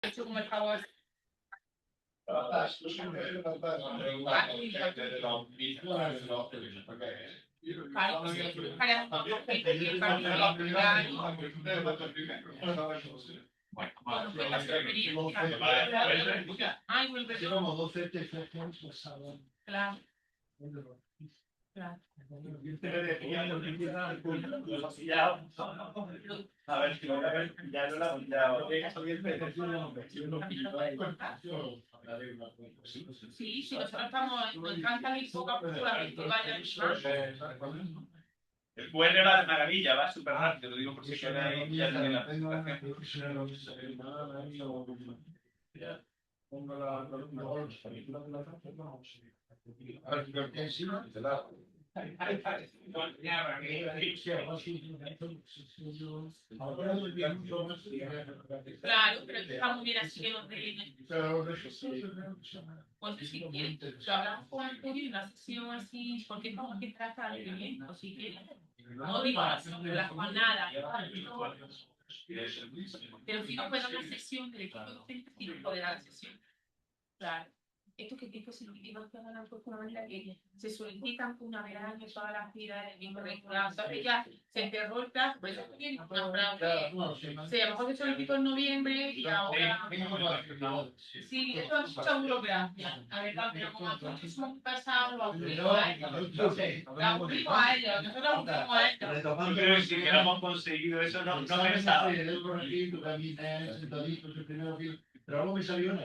hecho como el favor. Ay, claro, claro. A ver, ya no la Sí, sí, nosotros estamos, nos encanta ir poco a poco la gente vaya el QR va de maravilla, va súper rápido, lo digo por si queda ahí ya tiene la claro, pero está muy bien así que nos den. Pues si quieres, lo hablamos con Antonio y una sesión así, porque como que trata de bien, o si quieres. No digo la jornada, pero si no puede una sesión del equipo docente, sí no puede dar la sesión. Claro. Esto significa que hagan de una manera que se solicitan una vez al año todas las actividades del mismo rectorado. ¿Sabes? Ya se enterró el plazo, por eso tiene una fraude. Sí, a lo mejor se solicitó en noviembre y ahora. Sí, esto es mucha burocracia. A ver, pero como nosotros somos pasados, lo aburrimos a ellos. Lo aburrimos a ellos, nosotros aburrimos a ellos. Yo creo que si hubiéramos conseguido eso, no pensaba. Pero algo me salió en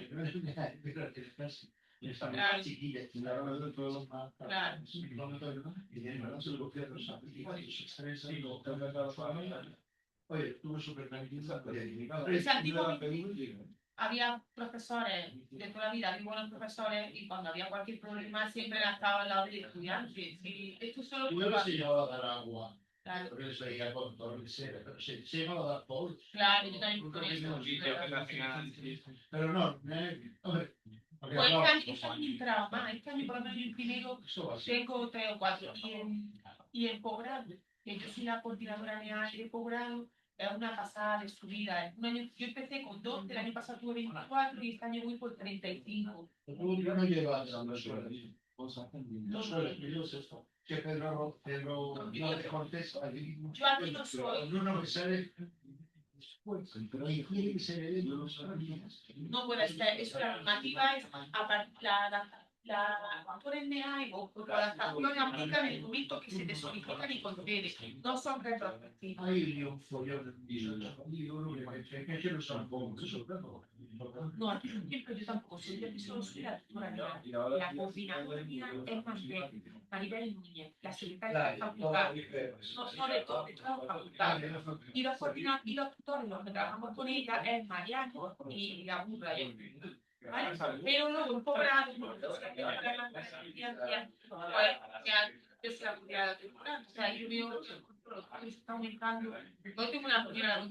Oye, estuve súper tranquila. Había profesores de toda la vida, había buenos profesores y cuando había cualquier problema siempre estaba al lado del estudiante. Y esto solo se llevaba a dar agua. Claro. Porque eso ya con todo lo que sea, pero se llevaba a dar todo. Claro, yo también con eso. Pero no, hombre. Pues este año entraba más, este año por lo menos en primero tengo 3 o 4 y en posgrado, que yo soy la coordinadora de posgrado, es una pasada de subida. Un año, yo empecé con 12, el año pasado tuve 24 y este año voy por 35. No lleva no suele. No suele, esto. Que Pedro no te contesta. Yo aquí no soy. Uno que sale. No puede ser, es la normativa, es la por NA o por la adaptación aplica en el momento que se te solicitan y concede. No son retrospectivas. No, aquí por ejemplo yo tampoco soy, yo solo soy la tutora. La coordinadora mía es más bien Maribel Núñez, la secretaria de la facultad. No de todo, de toda la facultad. Y los coordinadores y los tutores, los que trabajamos con ella, es Mariano y la burra. ¿Vale? Pero luego un pobrado, yo soy la cuidada temporal, o sea, yo veo que está aumentando. No tengo una cuidada.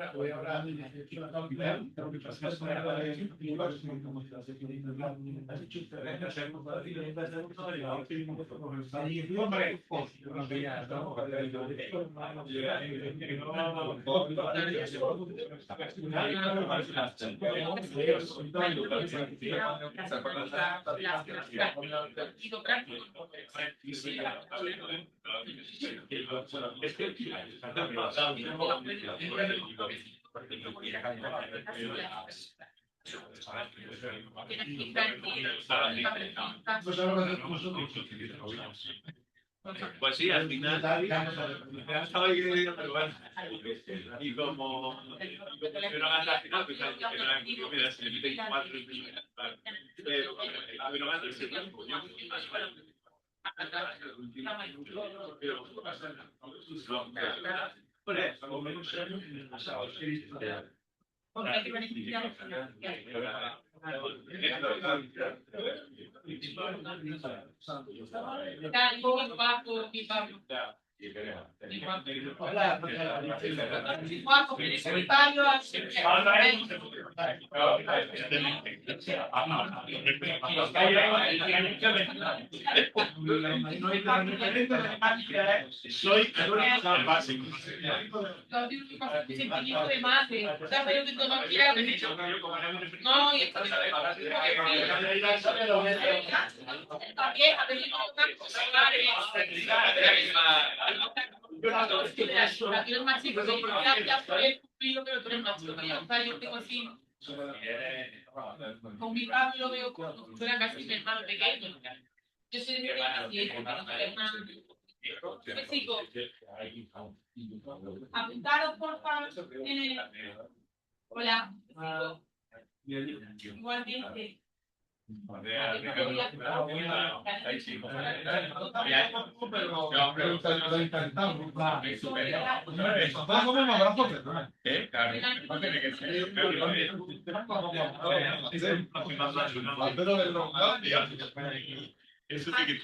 Voy ahora Pues sí, al final estaba ahí, pero bueno, y como pero al final, pues mira, se le meten 4 pero por eso, Soy básico. Sentimiento de madre, o sea, pero que todo quiera haber hecho. No, y esto también ha venido una cosa tú eres más chico, ya por el cumplido, pero tú eres más chico. O sea, yo tengo así, con mi padre lo veo como si fuera casi mi hermano pequeño. Yo soy de mi hermano, me sigo. Apuntaros, por favor. Hola. Igualmente. Eso sí que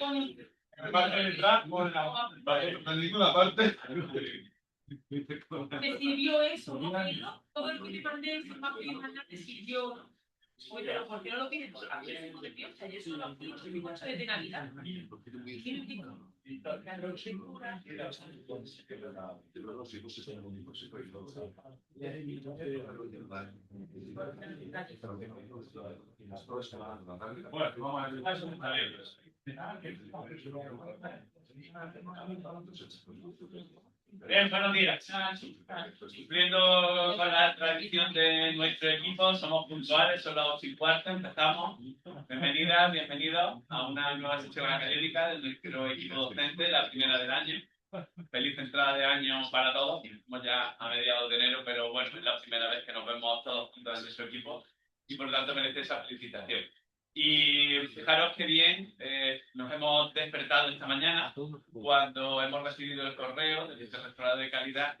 ¿Te sirvió eso? ¿No? Todo lo que te mandé, ese papel te sirvió. Oye, pero ¿por qué no lo pides? Porque a mí se me olvidó, o sea, yo solo lo pido mi coche de Navidad. Bien, buenos días. Cumpliendo con la tradición de nuestro equipo, somos puntuales, son las 8:15, empezamos. Bienvenidas, bienvenidos a una nueva sesión académica de nuestro equipo docente, la primera del año. Feliz entrada de año para todos. Estamos ya a mediados de enero, pero bueno, es la primera vez que nos vemos todos juntos en nuestro equipo y por lo tanto merece esa felicitación. Y fijaros que bien nos hemos despertado esta mañana cuando hemos recibido el correo del Vicerrectorado de Calidad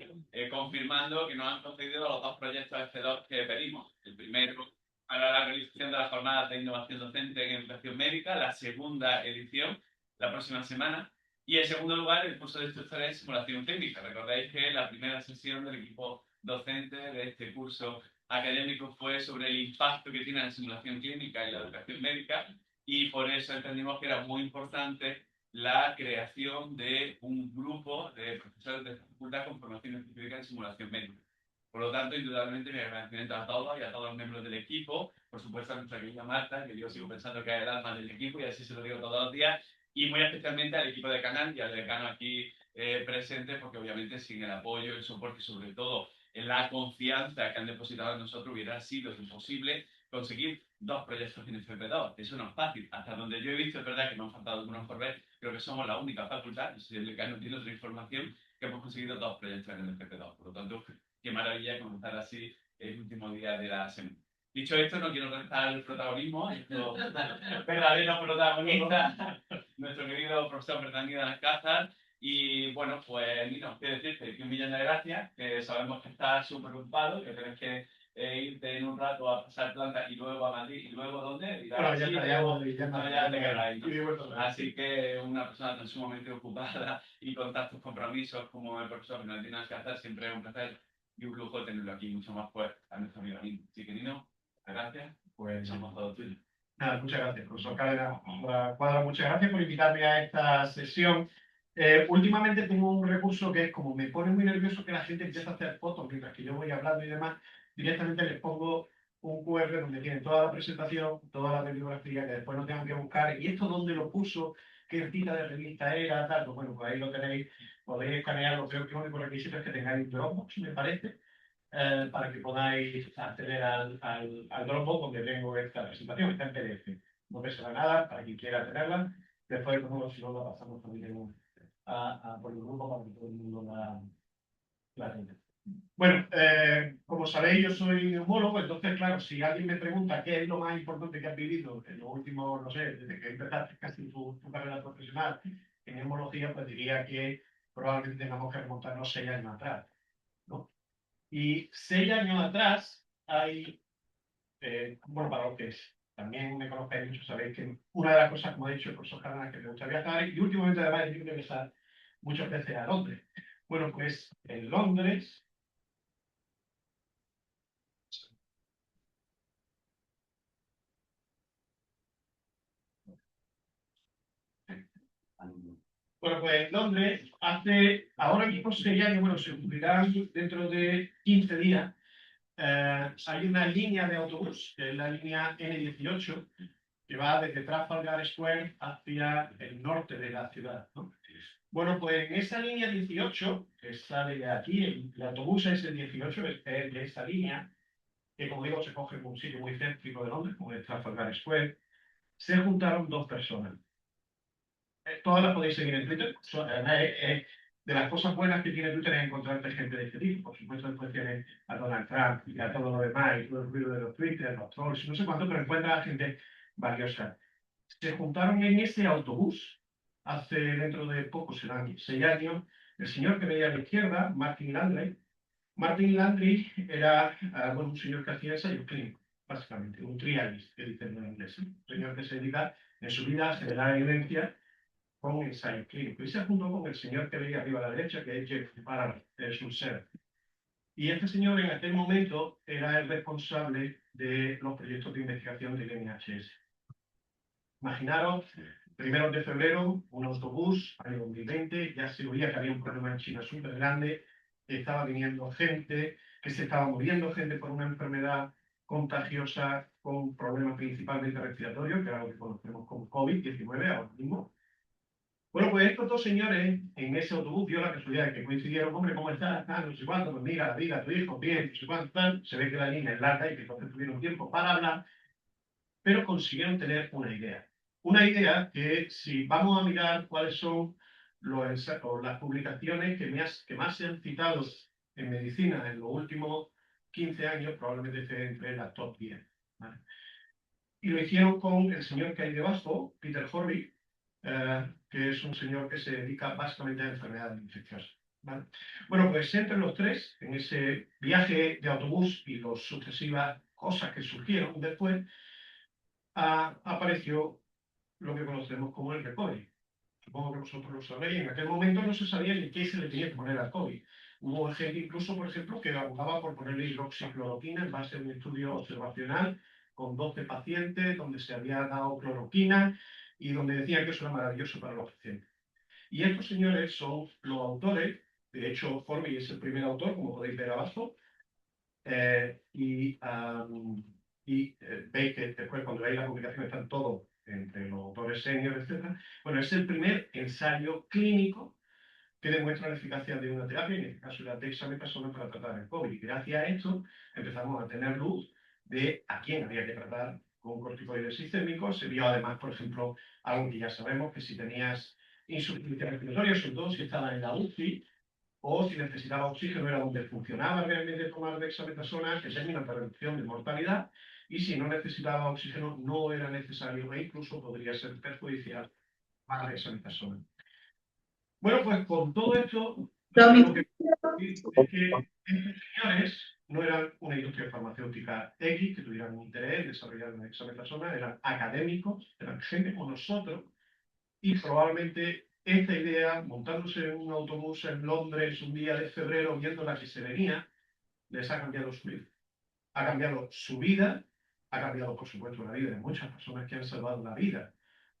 confirmando que nos han concedido los 2 proyectos F2 que pedimos. El primero para la realización de las jornadas de innovación docente en educación médica, la segunda edición, la próxima semana. Y en segundo lugar, el curso de instructores en simulación clínica. Recordáis que la primera sesión del equipo docente de este curso académico fue sobre el impacto que tiene la simulación clínica y la educación médica, y por eso entendimos que era muy importante la creación de un grupo de profesores de esta facultad con formación específica en simulación médica. Por lo tanto, indudablemente, mi agradecimiento a todos y a todos los miembros del equipo, por supuesto a nuestra querida Marta, que yo sigo pensando que es el alma del equipo y así se lo digo todos los días, y muy especialmente al equipo de Canal y al decano aquí presente, porque obviamente sin el apoyo, el soporte y sobre todo la confianza que han depositado en nosotros hubiera sido imposible conseguir 2 proyectos en FP2. Eso no es fácil. Hasta donde yo he visto, es verdad que me han faltado algunos por ver, creo que somos la única facultad, no sé si el decano tiene otra información, que hemos conseguido 2 proyectos en el FP2. Por lo tanto, qué maravilla comenzar así el último día de la semana. Dicho esto, no quiero restar el protagonismo, nuestro verdadero protagonista, nuestro querido profesor Bernardino Alcázar. Y bueno, pues Nino, quiero decirte que 1.000.000 de gracias, que sabemos que estás súper ocupado, que tienes que irte en un rato a pasar planta y luego a Madrid, y luego ¿dónde? Bueno, ya te quedas ahí, ¿no? Así que una persona tan sumamente ocupada y con tantos compromisos como el profesor Bernardino Alcázar, siempre es un placer y un lujo tenerlo aquí, mucho más pues a nuestro amigo Nino. Así que Nino, gracias, pues somos todos tuyos. Nada, muchas gracias, profesor Cárdenas Cuadra, muchas gracias por invitarme a esta sesión. Últimamente tengo un recurso que es como me pone muy nervioso que la gente empiece a hacer fotos mientras que yo voy hablando y demás, directamente les pongo un QR donde tienen toda la presentación, toda la bibliografía, que después no tengan que buscar, y esto dónde lo puso, qué cita de revista era, tal, pues bueno, pues ahí lo tenéis, podéis escanearlo. Creo que el único requisito es que tengáis Dropbox, me parece, para que podáis acceder al Dropbox donde tengo esta presentación. Está en PDF, no pesa nada para quien quiera tenerla. Después, como si no, la pasamos también por el grupo para que todo el mundo la tenga. Bueno, como sabéis, yo soy neumólogo, entonces, claro, si alguien me pregunta qué es lo más importante que has vivido en los últimos, no sé, desde que empezaste casi tu carrera profesional en neumología, pues diría que probablemente tengamos que remontarnos 6 años atrás, ¿no? Y 6 años atrás hay, bueno, para los que también me conocéis mucho, sabéis que una de las cosas, como he dicho, el profesor Cárdenas, que me gusta viajar, y últimamente además es libre de viajar, muchas veces a Londres. Bueno, pues en Londres, ahora mismo sería que, bueno, se cumplirán dentro de 15 días. Hay una línea de autobús, que es la línea N18, que va desde Trafalgar Square hacia el norte de la ciudad, ¿no? Bueno, pues en esa línea 18, que sale de aquí, el autobús es el 18, es de esa línea, que como digo se coge en un sitio muy céntrico de Londres, como es Trafalgar Square, se juntaron dos personas. Todas las podéis seguir en Twitter. De las cosas buenas que tiene Twitter es encontrarte gente de este tipo. Por supuesto, después tiene a Donald Trump y a todo lo demás, y todo el ruido de los Twitter, los trolls, no sé cuánto, pero encuentra a gente valiosa. Se juntaron en ese autobús hace dentro de poco, serán 6 años, el señor que veía a la izquierda, Martin Landry. Martin Landry era bueno, un señor que hacía ensayos clínicos, básicamente, un trialist, que dicen en inglés. Un señor que se dedica en su vida a generar evidencia con ensayos clínicos. Y se juntó con el señor que veía arriba a la derecha, que es Jeff Parham, es un ser. Y este señor en aquel momento era el responsable de los proyectos de investigación del NHS. Imaginaros, primeros de febrero, un autobús, año 2020, ya se oía que había un problema en China súper grande, estaba viniendo gente, que se estaba muriendo gente por una enfermedad contagiosa con problemas principalmente respiratorios, que era lo que conocemos como COVID-19 ahora mismo. Bueno, pues estos dos señores en ese autobús dio la casualidad de que coincidieron, hombre, ¿cómo estás? No sé cuánto, pues mira, la vida, tu hijo, bien, no sé cuánto, tal. Se ve que la línea es larga y que entonces tuvieron tiempo para hablar, pero consiguieron tener una idea. Una idea que si vamos a mirar cuáles son las publicaciones que más se han citado en medicina en los últimos 15 años, probablemente esté entre las top 10. ¿Vale? Y lo hicieron con el señor que hay debajo, Peter Horry, que es un señor que se dedica básicamente a enfermedades infecciosas. ¿Vale? Bueno, pues entre los tres, en ese viaje de autobús y las sucesivas cosas que surgieron después, apareció lo que conocemos como el recovery. Supongo que vosotros lo sabréis. En aquel momento no se sabía ni qué se le tenía que poner al COVID. Hubo gente incluso, por ejemplo, que abogaba por ponerle hidroxicloroquina en base a un estudio observacional con 12 pacientes, donde se había dado cloroquina y donde decían que eso era maravilloso para los pacientes. Y estos señores son los autores, de hecho, Forby es el primer autor, como podéis ver abajo, veis que después cuando veis la publicación están todos entre los autores senior, etc. Bueno, es el primer ensayo clínico que demuestra la eficacia de una terapia, en este caso la dexametasona para tratar el COVID. Y gracias a esto empezamos a tener luz de a quién había que tratar con corticoides sistémicos. Se vio además, por ejemplo, algo que ya sabemos, que si tenías insuficiencia respiratoria, sobre todo si estabas en la UCI, o si necesitaba oxígeno era donde funcionaba realmente tomar dexametasona, que termina la reducción de mortalidad, y si no necesitaba oxígeno no era necesario e incluso podría ser perjudicial para la dexametasona. Bueno, pues con todo esto, lo que es que estos señores no eran una industria farmacéutica X que tuvieran un interés en desarrollar una dexametasona, eran académicos, eran gente como nosotros, y probablemente esta idea, montándose en un autobús en Londres un día de febrero, viendo la que se venía, les ha cambiado su vida. Ha cambiado su vida, ha cambiado, por supuesto, la vida de muchas personas que han salvado la vida,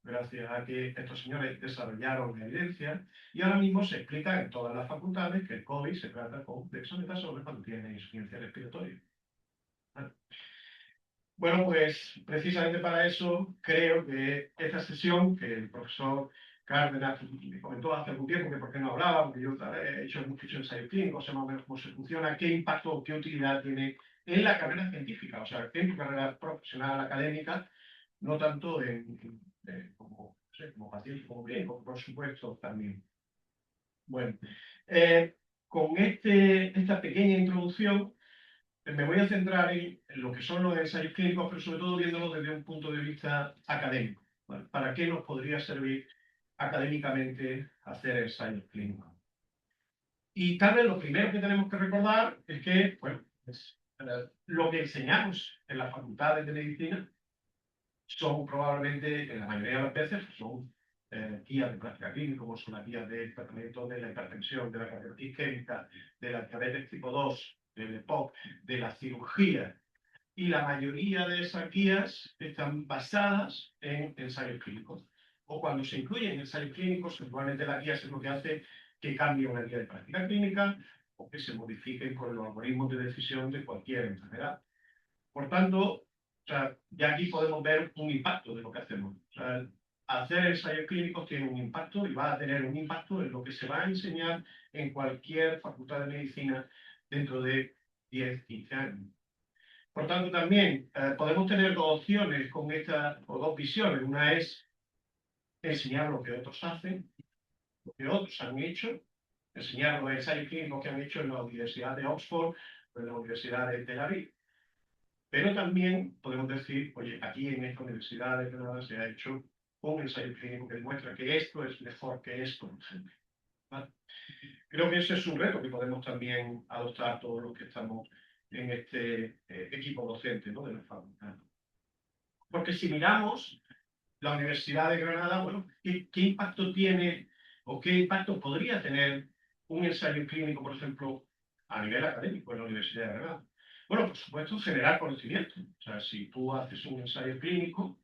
gracias a que estos señores desarrollaron la evidencia, y ahora mismo se explica en todas las facultades que el COVID se trata con dexametasona cuando tiene insuficiencia respiratoria. ¿Vale? Bueno, pues precisamente para eso creo que esta sesión que el profesor Cárdenas me comentó hace algún tiempo que por qué no hablaba, porque yo he hecho muchos ensayos clínicos, sé más o menos cómo se funciona, qué impacto o qué utilidad tiene en la carrera científica, o sea, en tu carrera profesional académica, no tanto como, no sé, como paciente, como médico, por supuesto, también. Bueno, con esta pequeña introducción, me voy a centrar en lo que son los ensayos clínicos, pero sobre todo viéndolo desde un punto de vista académico. ¿Vale? ¿Para qué nos podría servir académicamente hacer ensayos clínicos? Y tal vez lo primero que tenemos que recordar es que, bueno, lo que enseñamos en las facultades de medicina son probablemente, en la mayoría de las veces, son guías de práctica clínica, como son las guías de tratamiento de la hipertensión, de la cardiopatía isquémica, de la diabetes tipo 2, del EPOC, de la cirugía. Y la mayoría de esas guías están basadas en ensayos clínicos. O cuando se incluyen ensayos clínicos, normalmente las guías es lo que hace que cambie una guía de práctica clínica o que se modifiquen con los algoritmos de decisión de cualquier enfermedad. Por tanto, o sea, ya aquí podemos ver un impacto de lo que hacemos. O sea, hacer ensayos clínicos tiene un impacto y va a tener un impacto en lo que se va a enseñar en cualquier facultad de medicina dentro de 10, 15 años. Por tanto, también podemos tener dos opciones con esta, o dos visiones. Una es enseñar lo que otros hacen, lo que otros han hecho, enseñar los ensayos clínicos que han hecho en la Universidad de Oxford o en la Universidad de Tel Aviv. Pero también podemos decir, oye, aquí en esta Universidad de Granada se ha hecho un ensayo clínico que demuestra que esto es mejor que esto, por ejemplo. ¿Vale? Creo que ese es un reto que podemos también adoptar todos los que estamos en este equipo docente, ¿no?, de la facultad. Porque si miramos la Universidad de Granada, bueno, ¿qué impacto tiene o qué impacto podría tener un ensayo clínico, por ejemplo, a nivel académico en la Universidad de Granada? Bueno, por supuesto, generar conocimiento. O sea, si tú haces un ensayo clínico,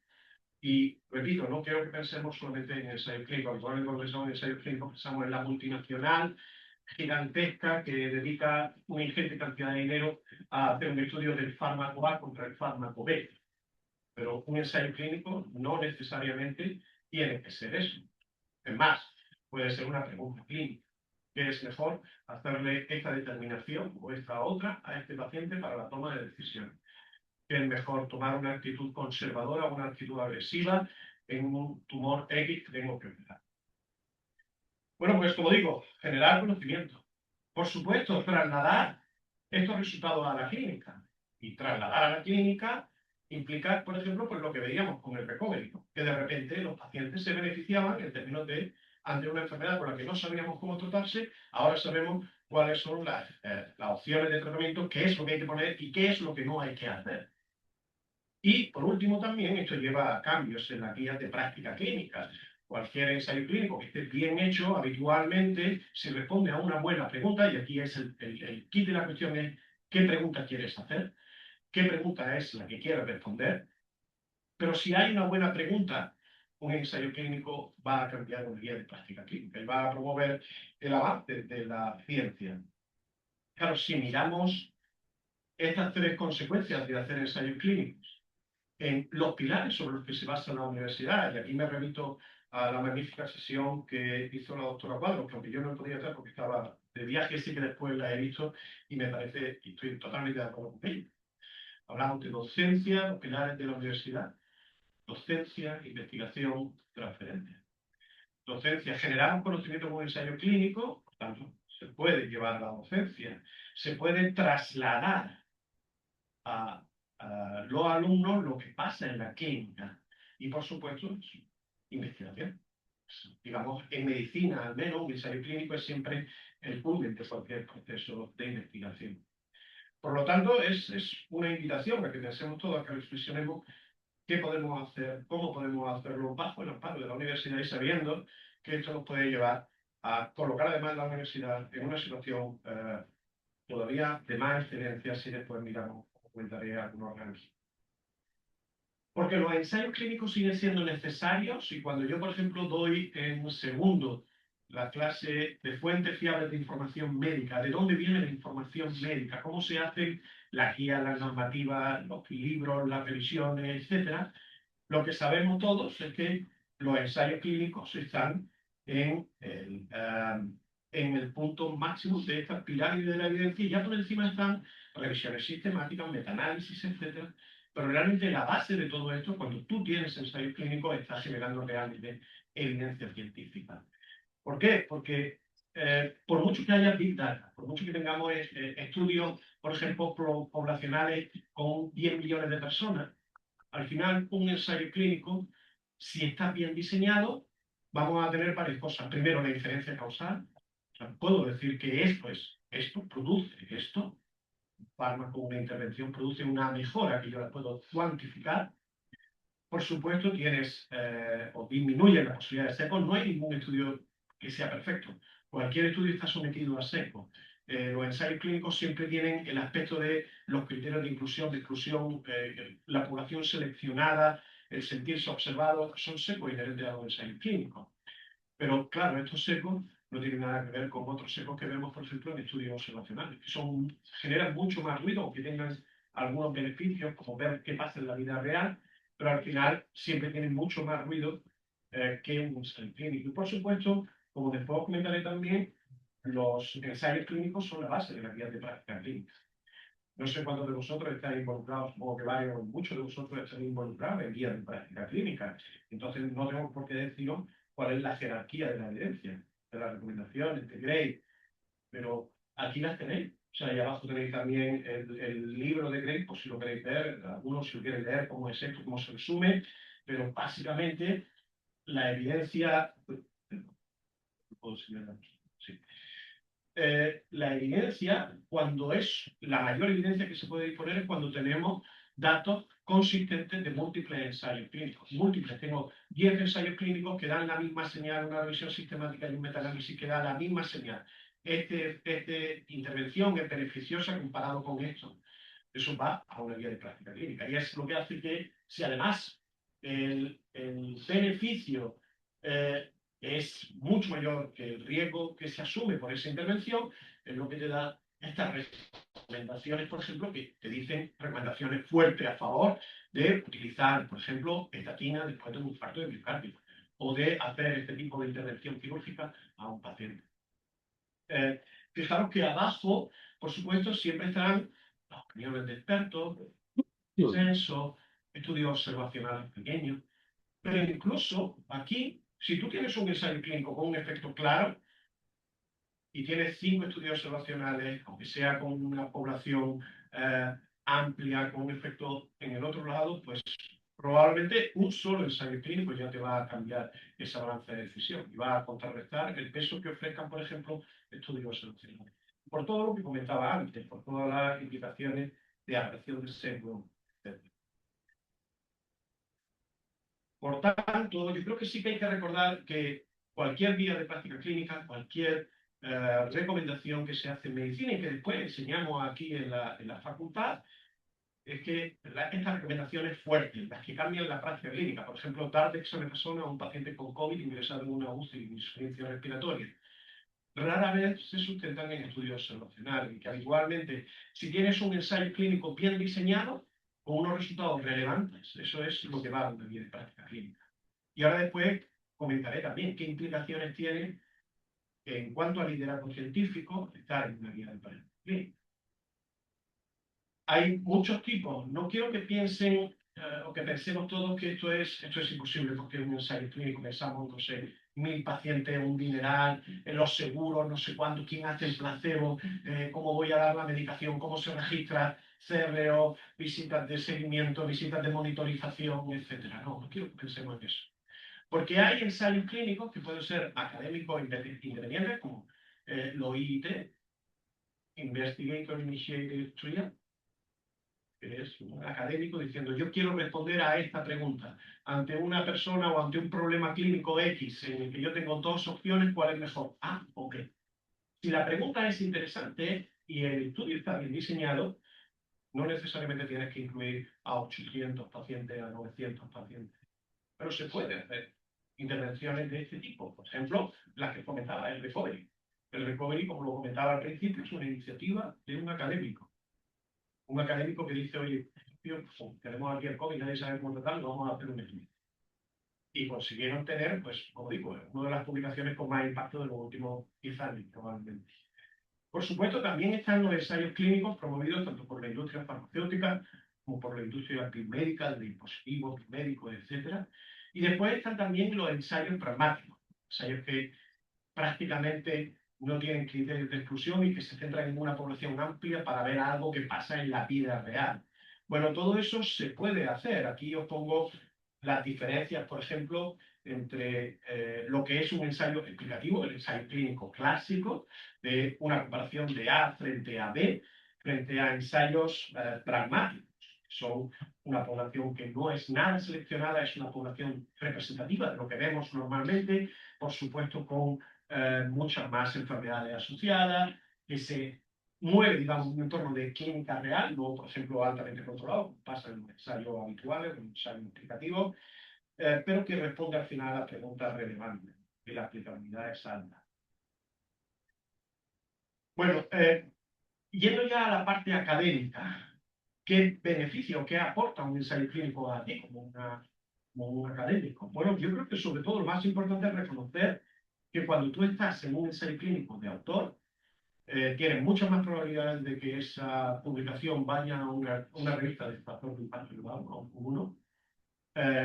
y repito, no quiero que pensemos solamente en ensayo clínico, actualmente cuando pensamos en ensayo clínico pensamos en la multinacional gigantesca que dedica una ingente cantidad de dinero a hacer un estudio del fármaco A contra el fármaco B. Pero un ensayo clínico no necesariamente tiene que ser eso. Es más, puede ser una pregunta clínica. ¿Qué es mejor hacerle esta determinación o esta otra a este paciente para la toma de decisiones? ¿Qué es mejor tomar una actitud conservadora o una actitud agresiva en un tumor X que tengo que operar? Bueno, pues como digo, generar conocimiento. Por supuesto, trasladar estos resultados a la clínica. Y trasladar a la clínica implica, por ejemplo, pues lo que veíamos con el recovery, que de repente los pacientes se beneficiaban en términos de, ante una enfermedad con la que no sabíamos cómo tratarse, ahora sabemos cuáles son las opciones de tratamiento, qué es lo que hay que poner y qué es lo que no hay que hacer. Y por último también esto lleva a cambios en las guías de práctica clínica. Cualquier ensayo clínico que esté bien hecho, habitualmente se responde a una buena pregunta, y aquí es el kit de la cuestión es ¿qué pregunta quieres hacer? ¿Qué pregunta es la que quieres responder? Pero si hay una buena pregunta, un ensayo clínico va a cambiar una guía de práctica clínica y va a promover el avance de la ciencia. Claro, si miramos estas tres consecuencias de hacer ensayos clínicos en los pilares sobre los que se basa la universidad, y aquí me remito a la magnífica sesión que hizo la doctora Cuadros, que aunque yo no podía estar porque estaba de viaje, sí que después la he visto y me parece, y estoy totalmente de acuerdo con ella. Hablamos de docencia, los pilares de la universidad, docencia, investigación, transferencia. Docencia, generar un conocimiento con un ensayo clínico, por tanto, se puede llevar a la docencia, se puede trasladar a los alumnos lo que pasa en la clínica y, por supuesto, investigación. Digamos, en medicina, al menos, un ensayo clínico es siempre el culmen de cualquier proceso de investigación. Por lo tanto, es una invitación a que pensemos todos, a que reflexionemos qué podemos hacer, cómo podemos hacerlo bajo el amparo de la universidad y sabiendo que esto nos puede llevar a colocar además la universidad en una situación todavía de más excelencia si después miramos, comentaré algunos ejemplos. Porque los ensayos clínicos siguen siendo necesarios y cuando yo, por ejemplo, doy en segundo la clase de fuentes fiables de información médica, ¿de dónde viene la información médica? ¿Cómo se hacen las guías, las normativas, los libros, las revisiones, etcétera? Lo que sabemos todos es que los ensayos clínicos están en el punto máximo de esta pirámide de la evidencia y ya por encima están revisiones sistemáticas, metaanálisis, etcétera. Pero realmente la base de todo esto, cuando tú tienes ensayos clínicos, estás generando realmente evidencia científica. ¿Por qué? Porque por mucho que haya Big Data, por mucho que tengamos estudios, por ejemplo, poblacionales con 10 millones de personas, al final un ensayo clínico, si está bien diseñado, vamos a tener varias cosas. Primero, la inferencia causal. O sea, puedo decir que esto produce esto. Un fármaco, una intervención produce una mejora que yo la puedo cuantificar. por supuesto, tienes o disminuye la posibilidad de sesgo. No hay ningún estudio que sea perfecto. Cualquier estudio está sometido a sesgo. Los ensayos clínicos siempre tienen el aspecto de los criterios de inclusión, de exclusión, la población seleccionada, el sentirse observado, son sesgos inherentes a los ensayos clínicos. Pero claro, estos sesgos no tienen nada que ver con otros sesgos que vemos, por ejemplo, en estudios observacionales, que generan mucho más ruido, aunque tengan algunos beneficios, como ver qué pasa en la vida real, pero al final siempre tienen mucho más ruido que un ensayo clínico. Y por supuesto, como después os comentaré también, los ensayos clínicos son la base de la guía de práctica clínica. No sé cuántos de vosotros estáis involucrados, supongo que varios, muchos de vosotros estáis involucrados en guías de práctica clínica. Entonces no tengo por qué deciros cuál es la jerarquía de la evidencia, de las recomendaciones, de Gray, pero aquí las tenéis. O sea, ahí abajo tenéis también el libro de Gray, por si lo queréis ver, algunos si lo quieren leer, cómo es esto, cómo se resume, pero básicamente la evidencia... ¿Puedo señalar? Sí. La evidencia, cuando es la mayor evidencia que se puede disponer, es cuando tenemos datos consistentes de múltiples ensayos clínicos. Múltiples, tengo 10 ensayos clínicos que dan la misma señal, una revisión sistemática y un metaanálisis que da la misma señal. Esta intervención es beneficiosa comparado con esto. Eso va a una guía de práctica clínica. Y es lo que hace que, si además el beneficio es mucho mayor que el riesgo que se asume por esa intervención, es lo que te da estas recomendaciones, por ejemplo, que te dicen recomendaciones fuertes a favor de utilizar, por ejemplo, estatina después de un infarto de miocardio, o de hacer este tipo de intervención quirúrgica a un paciente. Fijaros que abajo, por supuesto, siempre están las opiniones de expertos, consenso, estudios observacionales pequeños, pero incluso aquí, si tú tienes un ensayo clínico con un efecto claro y tienes 5 estudios observacionales, aunque sea con una población amplia, con un efecto en el otro lado, pues probablemente un solo ensayo clínico ya te va a cambiar esa balanza de decisión y va a contrarrestar el peso que ofrezcan, por ejemplo, estudios observacionales. Por todo lo que comentaba antes, por todas las implicaciones de aparición del sesgo, etc. Por tanto, yo creo que sí que hay que recordar que cualquier guía de práctica clínica, cualquier recomendación que se hace en medicina y que después enseñamos aquí en la facultad, es que estas recomendaciones fuertes, las que cambian la práctica clínica, por ejemplo, dar dexametasona a un paciente con COVID ingresado en una UCI de insuficiencia respiratoria, rara vez se sustentan en estudios observacionales y que habitualmente, si tienes un ensayo clínico bien diseñado, con unos resultados relevantes, eso es lo que va a una guía de práctica clínica. Y ahora después comentaré también qué implicaciones tiene en cuanto al liderazgo científico estar en una guía de práctica clínica. Hay muchos tipos. No quiero que piensen o que pensemos todos que esto es imposible porque es un ensayo clínico. Pensamos, no sé, 1000 pacientes, un dineral, los seguros, no sé cuánto, quién hace el placebo, cómo voy a dar la medicación, cómo se registra CRO, visitas de seguimiento, visitas de monitorización, etcétera. No quiero que pensemos en eso. Porque hay ensayos clínicos que pueden ser académicos independientes, como los IIT, Investigator Initiated Trial, que es un académico diciendo yo quiero responder a esta pregunta ante una persona o ante un problema clínico X en el que yo tengo dos opciones, ¿cuál es mejor? A o B. Si la pregunta es interesante y el estudio está bien diseñado, no necesariamente tienes que incluir a 800 pacientes, a 900 pacientes, pero se puede hacer intervenciones de este tipo. Por ejemplo, las que comentaba el Recovery. El Recovery, como lo comentaba al principio, es una iniciativa de un académico. Un académico que dice, oye, tenemos aquí el COVID, nadie sabe cómo tratarlo, vamos a hacer un estudio. Y consiguieron tener, pues, como digo, una de las publicaciones con más impacto de los últimos 10 años, probablemente. Por supuesto, también están los ensayos clínicos promovidos tanto por la industria farmacéutica como por la industria biomédica, de dispositivos médicos, etc. Y después están también los ensayos pragmáticos, ensayos que prácticamente no tienen criterios de exclusión y que se centran en una población amplia para ver algo que pasa en la vida real. Bueno, todo eso se puede hacer. Aquí os pongo las diferencias, por ejemplo, entre lo que es un ensayo explicativo, el ensayo clínico clásico, de una comparación de A frente a B, frente a ensayos pragmáticos, que son una población que no es nada seleccionada, es una población representativa de lo que vemos normalmente, por supuesto con muchas más enfermedades asociadas, que se mueve, digamos, en un entorno de clínica real, no, por ejemplo, altamente controlado, como pasa en los ensayos habituales, en los ensayos explicativos, pero que responde al final a preguntas relevantes y la aplicabilidad es alta. Bueno, yendo ya a la parte académica, ¿qué beneficio, qué aporta un ensayo clínico a ti como un académico? Bueno, yo creo que sobre todo lo más importante es reconocer que cuando tú estás en un ensayo clínico de autor, tienes muchas más probabilidades de que esa publicación vaya a una revista de factor de impacto elevado, ¿no? Uno.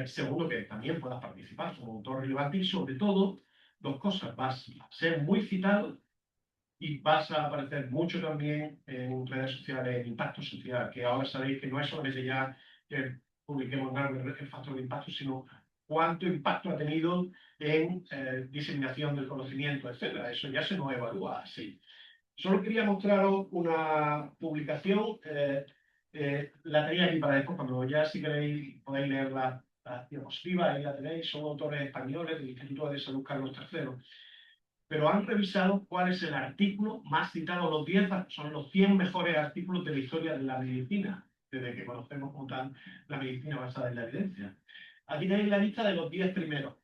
Segundo, que también puedas participar como autor relevante y sobre todo, dos cosas, vas a ser muy citado y vas a aparecer mucho también en redes sociales, en impacto social, que ahora sabéis que no es solamente ya que publiquemos en algo el factor de impacto, sino cuánto impacto ha tenido en diseminación del conocimiento, etcétera. Eso ya se nos evalúa así. Solo quería mostraros una publicación, la tenéis aquí para después, cuando ya si queréis podéis leer la diapositiva, ahí la tenéis, son autores españoles del Instituto de Salud Carlos III, pero han revisado cuál es el artículo más citado, son los 100 mejores artículos de la historia de la medicina, desde que conocemos como tal la medicina basada en la evidencia. Aquí tenéis la lista de los 10 primeros.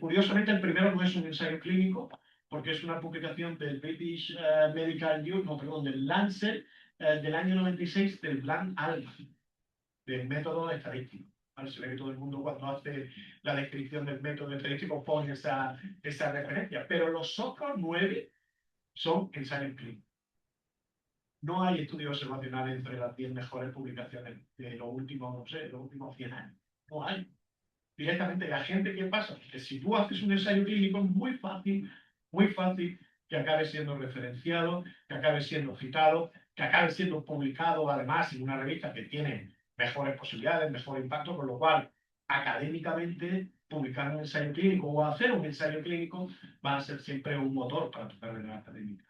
Curiosamente, el primero no es un ensayo clínico, porque es una publicación del British Medical Journal, no, perdón, del Lancet del año 96 del Plan ALMA, del método estadístico. ¿Vale? Se ve que todo el mundo cuando hace la descripción del método estadístico pone esa referencia, pero los otros 9 son ensayos clínicos. No hay estudios observacionales entre las 10 mejores publicaciones de los últimos, no sé, los últimos 100 años. No hay. Directamente la gente, ¿qué pasa? Que si tú haces un ensayo clínico es muy fácil que acabe siendo referenciado, que acabe siendo citado, que acabe siendo publicado además en una revista que tiene mejores posibilidades, mejor impacto, con lo cual académicamente publicar un ensayo clínico o hacer un ensayo clínico va a ser siempre un motor para tu carrera académica.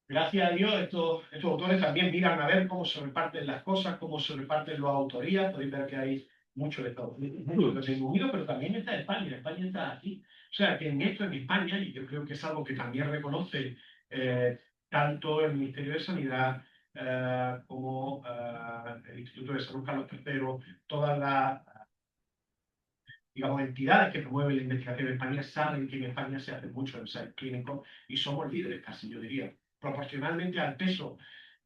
Gracias a Dios, estos autores también miran a ver cómo se reparten las cosas, cómo se reparten las autorías. Podéis ver que hay mucho de Estados Unidos, mucho de Reino Unido, pero también está España. España está aquí. O sea, que en esto, en España, y yo creo que es algo que también reconoce tanto el Ministerio de Sanidad como el Instituto de Salud Carlos III, todas las digamos, entidades que promueven la investigación en España saben que en España se hace mucho ensayo clínico y somos líderes casi, yo diría. Proporcionalmente al peso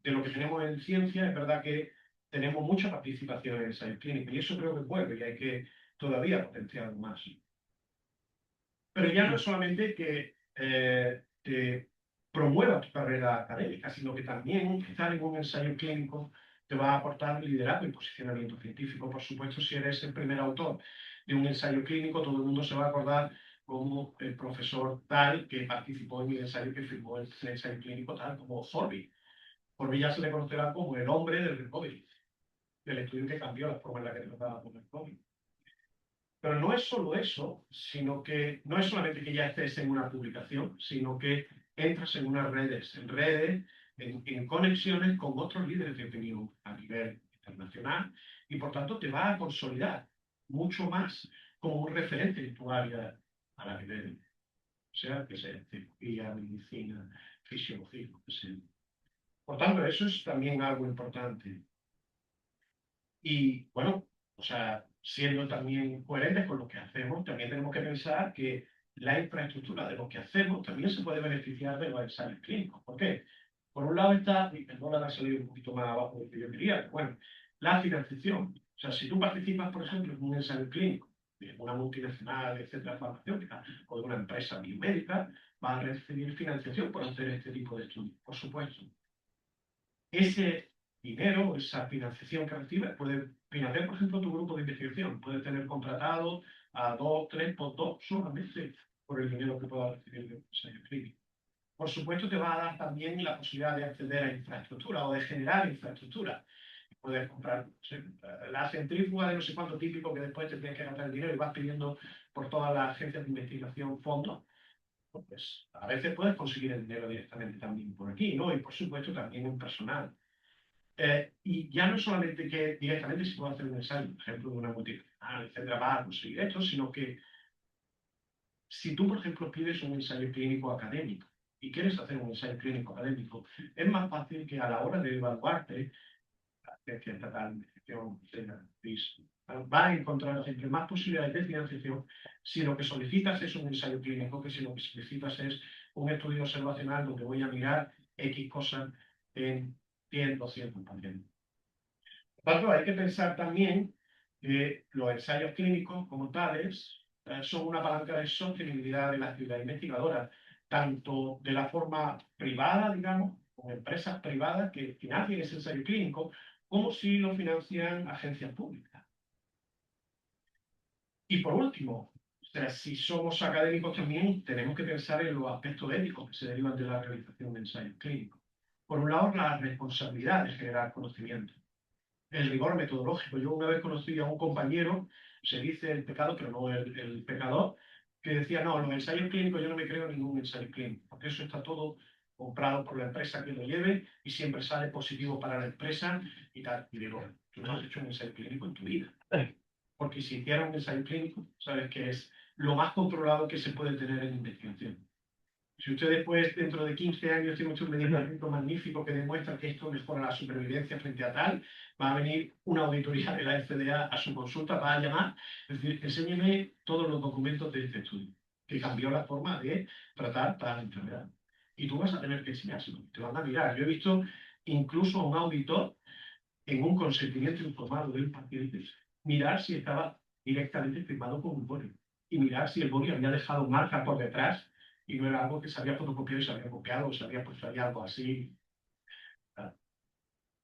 de lo que tenemos en ciencia, es verdad que tenemos mucha participación en ensayo clínico y eso creo que es bueno y hay que todavía potenciar más. Pero ya no es solamente que te promueva tu carrera académica, sino que también estar en un ensayo clínico te va a aportar liderazgo y posicionamiento científico. Por supuesto, si eres el primer autor de un ensayo clínico, todo el mundo se va a acordar como el profesor tal que participó en el ensayo que firmó el ensayo clínico tal, como Horby. Horby ya se le conocerá como el hombre del COVID, del estudio que cambió la forma en la que trataba con el COVID. Pero no es solo eso, sino que no es solamente que ya estés en una publicación, sino que entras en unas redes, en conexiones con otros líderes de opinión a nivel internacional y por tanto te va a consolidar mucho más como un referente en tu área a la nivel, o sea, que sea cirugía, medicina, fisiología, lo que sea. Por tanto, eso es también algo importante. Y bueno, o sea, siendo también coherentes con lo que hacemos, también tenemos que pensar que la infraestructura de lo que hacemos también se puede beneficiar de los ensayos clínicos. ¿Por qué? Por un lado está, y perdón, ha salido un poquito más abajo de lo que yo quería, bueno, la financiación. O sea, si tú participas, por ejemplo, en un ensayo clínico de una multinacional, etcétera, farmacéutica, o de una empresa biomédica, vas a recibir financiación por hacer este tipo de estudios, por supuesto. Ese dinero, esa financiación que recibes, puede financiar, por ejemplo, tu grupo de investigación. Puedes tener contratado a 2, 3 postdocs solamente por el dinero que puedas recibir de un ensayo clínico. Por supuesto, te va a dar también la posibilidad de acceder a infraestructura o de generar infraestructura. Puedes comprar la centrífuga de no sé cuánto típico que después te tienes que gastar el dinero y vas pidiendo por todas las agencias de investigación fondos. Pues a veces puedes conseguir el dinero directamente también por aquí, ¿no? Y por supuesto también en personal. Y ya no solamente que directamente se puede hacer un ensayo, por ejemplo, de una multinacional, etcétera, va a conseguir esto, sino que si tú, por ejemplo, pides un ensayo clínico académico y quieres hacer un ensayo clínico académico, es más fácil que a la hora de evaluarte, la Agencia Estatal de Gestión va a encontrar siempre más posibilidades de financiación si lo que solicitas es un ensayo clínico que si lo que solicitas es un estudio observacional donde voy a mirar X cosas en 100, 200 pacientes. Por tanto, hay que pensar también que los ensayos clínicos como tales son una palanca de sostenibilidad de la actividad investigadora, tanto de la forma privada, digamos, con empresas privadas que financien ese ensayo clínico, como si lo financian agencias públicas. Y por último, o sea, si somos académicos también tenemos que pensar en los aspectos éticos que se derivan de la realización de ensayos clínicos. Por un lado, la responsabilidad de generar conocimiento, el rigor metodológico. Yo una vez conocí a un compañero, se dice el pecado, pero no el pecador, que decía, no, los ensayos clínicos yo no me creo ningún ensayo clínico, porque eso está todo comprado por la empresa que lo lleve y siempre sale positivo para la empresa y tal. Y digo, tú no has hecho un ensayo clínico en tu vida. Porque si hiciera un ensayo clínico, sabes que es lo más controlado que se puede tener en investigación. Si usted después, dentro de 15 años, tiene un medicamento magnífico que demuestra que esto mejora la supervivencia frente a tal, va a venir una auditoría de la FDA a su consulta, va a llamar, es decir, enséñeme todos los documentos de este estudio, que cambió la forma de tratar tal enfermedad. Y tú vas a tener que enseñárselo, te van a mirar. Yo he visto incluso a un auditor en un consentimiento informado del paciente mirar si estaba directamente firmado con un boli y mirar si el boli había dejado marca por detrás y no era algo que se había fotocopiado y se había copiado o se había puesto ahí algo así.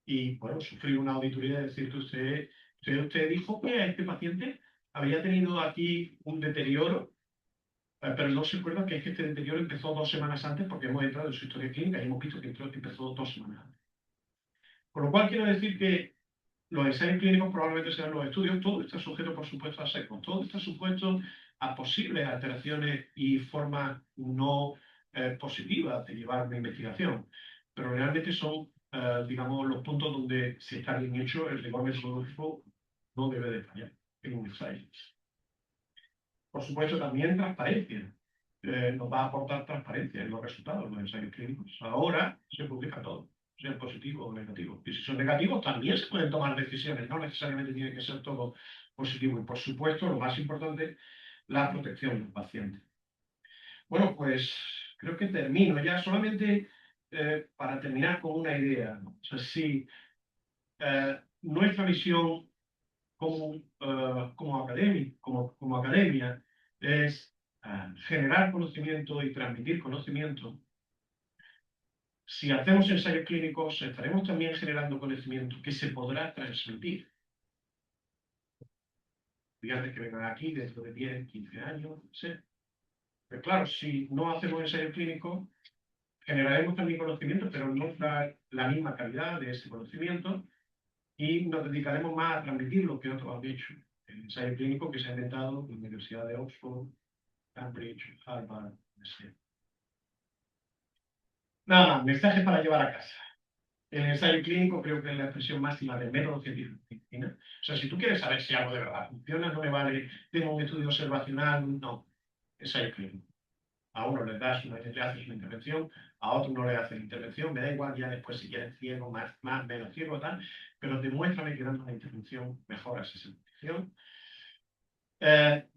Y bueno, sufrir una auditoría y decir que usted dijo que a este paciente había tenido aquí un deterioro, pero no se acuerda que es que este deterioro empezó 2 semanas antes porque hemos entrado en su historia clínica y hemos visto que empezó 2 semanas antes. Con lo cual quiero decir que los ensayos clínicos probablemente serán los estudios, todo está sujeto, por supuesto, a sesgos, todo está supuesto a posibles alteraciones y formas no positivas de llevar una investigación, pero realmente son, digamos, los puntos donde, si está bien hecho, el rigor metodológico no debe de fallar en un ensayo. Por supuesto, también transparencia. Nos va a aportar transparencia en los resultados de los ensayos clínicos. Ahora se publica todo, sea positivo o negativo. Y si son negativos, también se pueden tomar decisiones, no necesariamente tiene que ser todo positivo. Y por supuesto, lo más importante, la protección del paciente. Bueno, pues creo que termino ya solamente para terminar con una idea, ¿no? O sea, si nuestra visión como academia es generar conocimiento y transmitir conocimiento. Si hacemos ensayos clínicos, estaremos también generando conocimiento que se podrá transmitir. Fíjate que vengan aquí dentro de 10, 15 años, no sé. Pero claro, si no hacemos ensayo clínico, generaremos también conocimiento, pero no la misma calidad de ese conocimiento y nos dedicaremos más a transmitir lo que otros han hecho. El ensayo clínico que se ha inventado en la Universidad de Oxford, Cambridge, Harvard, etc. Nada más, mensaje para llevar a casa. El ensayo clínico creo que es la expresión máxima del método científico de medicina. O sea, si tú quieres saber si algo de verdad funciona, no me vale, tengo un estudio observacional, no. Ensayo clínico. A uno le haces una intervención, a otro no le haces intervención, me da igual ya después si quieres ciego, más, menos ciego, tal, pero demuéstrame que dando la intervención mejoras esa intervención.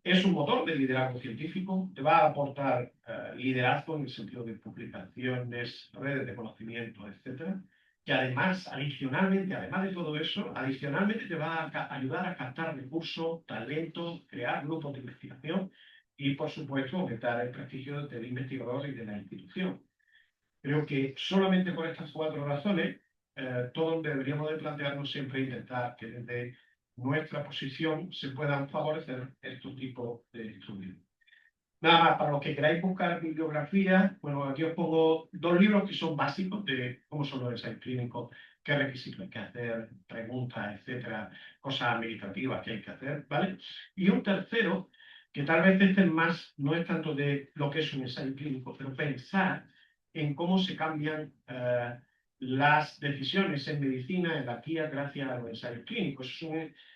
Es un motor de liderazgo científico, te va a aportar liderazgo en el sentido de publicaciones, redes de conocimiento, etcétera, que además, adicionalmente, además de todo eso, adicionalmente te va a ayudar a captar recursos, talento, crear grupos de investigación y, por supuesto, aumentar el prestigio del investigador y de la institución. Creo que solamente por estas 4 razones, todos deberíamos de plantearnos siempre intentar que desde nuestra posición se puedan favorecer estos tipos de estudios. Nada más, para los que queráis buscar bibliografía, bueno, aquí os pongo 2 libros que son básicos de cómo son los ensayos clínicos, qué requisitos hay que hacer, preguntas, etcétera, cosas administrativas que hay que hacer, ¿vale? Y un tercero, que tal vez este más, no es tanto de lo que es un ensayo clínico, pero pensar en cómo se cambian las decisiones en medicina, en la guía, gracias a los ensayos clínicos.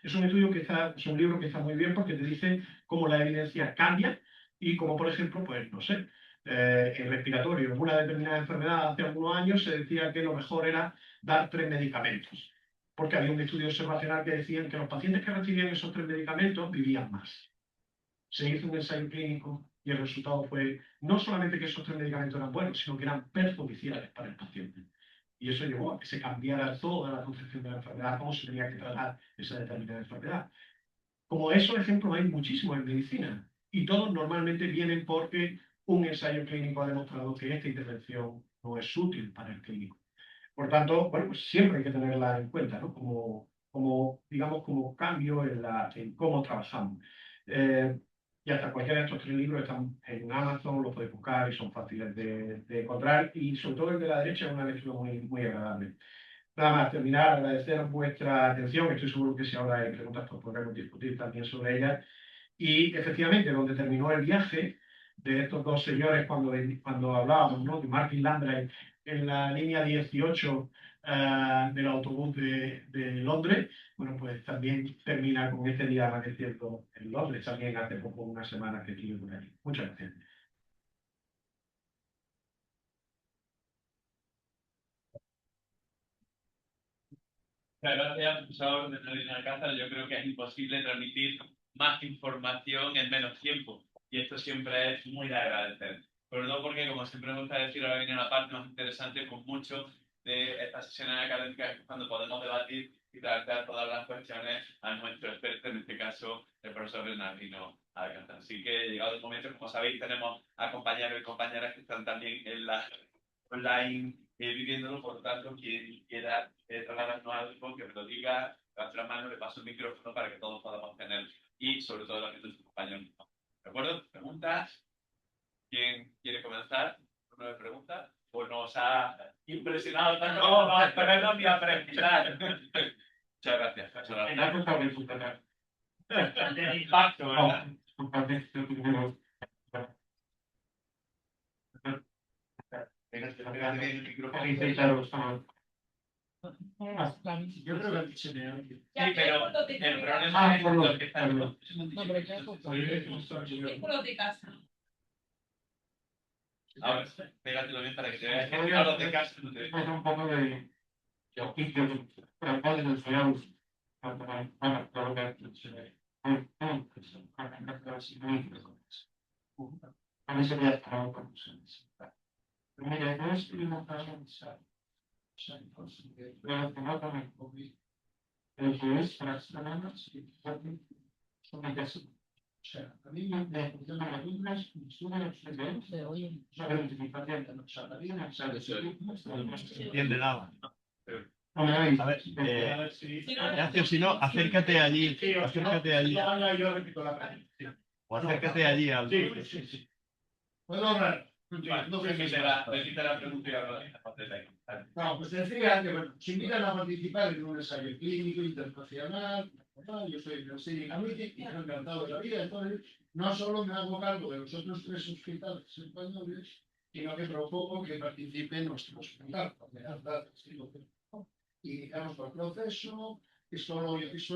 Es un estudio que es un libro que está muy bien porque te dice cómo la evidencia cambia y cómo, por ejemplo, pues no sé, el respiratorio, en una determinada enfermedad hace algunos años se decía que lo mejor era dar 3 medicamentos, porque había un estudio observacional que decía que los pacientes que recibían esos 3 medicamentos vivían más. Se hizo un ensayo clínico y el resultado fue no solamente que esos 3 medicamentos eran buenos, sino que eran perjudiciales para el paciente. Y eso llevó a que se cambiara toda la concepción de la enfermedad, cómo se tenía que tratar esa determinada enfermedad. Como esos ejemplos hay muchísimos en medicina y todos normalmente vienen porque un ensayo clínico ha demostrado que esta intervención no es útil para el clínico. Por tanto, bueno, pues siempre hay que tenerla en cuenta, ¿no? Digamos, como cambio en cómo trabajamos. Y hasta cualquiera de estos 3 libros están en Amazon, los podéis buscar y son fáciles de encontrar. Y sobre todo el de la derecha es una lectura muy, muy agradable. Nada más terminar, agradecer vuestra atención. Estoy seguro que si ahora hay preguntas, pues podremos discutir también sobre ellas. Y efectivamente, donde terminó el viaje de estos 2 señores cuando hablábamos, ¿no?, de Martin Landray en la línea 18 del autobús de Londres, bueno, pues también termina con este día amaneciendo en Londres, también hace poco, una semana que estuve por allí. Muchas gracias. Muchas gracias, profesor de Medina Alcázar. Yo creo que es imposible transmitir más información en menos tiempo. Y esto siempre es muy de agradecer. Sobre todo porque, como siempre me gusta decir, ahora viene una parte más interesante con mucho de estas sesiones académicas cuando podemos debatir y tratar todas las cuestiones a nuestro experto, en este caso el profesor Bernardino Alcázar. Así que, llegado el momento, como sabéis, tenemos a compañeros y compañeras que están también en la online viviéndolo, por lo tanto, quien quiera trasladarnos algo, que me lo diga, levante la mano, le paso el micrófono para que todos podamos tener, y sobre todo la gente de su compañero. ¿De acuerdo? ¿Preguntas? ¿Quién quiere comenzar? ¿Una de preguntas? ¿O nos ha impresionado tanto? No, no, esperando ni a preguntar. Muchas gracias. De impacto, ¿verdad? Yo creo que aquí se me oye. Sí, pero el problema es lo que está en los... No, pero ya círculos de casa. Ahora, pégatelo bien para que te veas. A los de casa no te ven. Es un poco de oficio, pero puede enseñar a mí se me ha trabado con ustedes. Mira, no es que no pasa relacionado con el COVID. El que es para las semanas y son de casa. O sea, a mí me funcionan las mismas, suben los estudiantes, la identificación de los salarios, Entiende nada. no me veis. A ver, Ignacio, si no, acércate allí. Acércate allí. Yo repito la pregunta. O acércate allí al. Sí. Puedo hablar. No repite la pregunta y habla de la No, pues decía que bueno, se invitan a participar en un ensayo clínico internacional. Yo soy del City Committee y estoy encantado de la vida. Entonces, no solo me hago cargo de los otros 3 hospitales españoles, sino que propongo que participen nuestro hospital. Y digamos por proceso, eso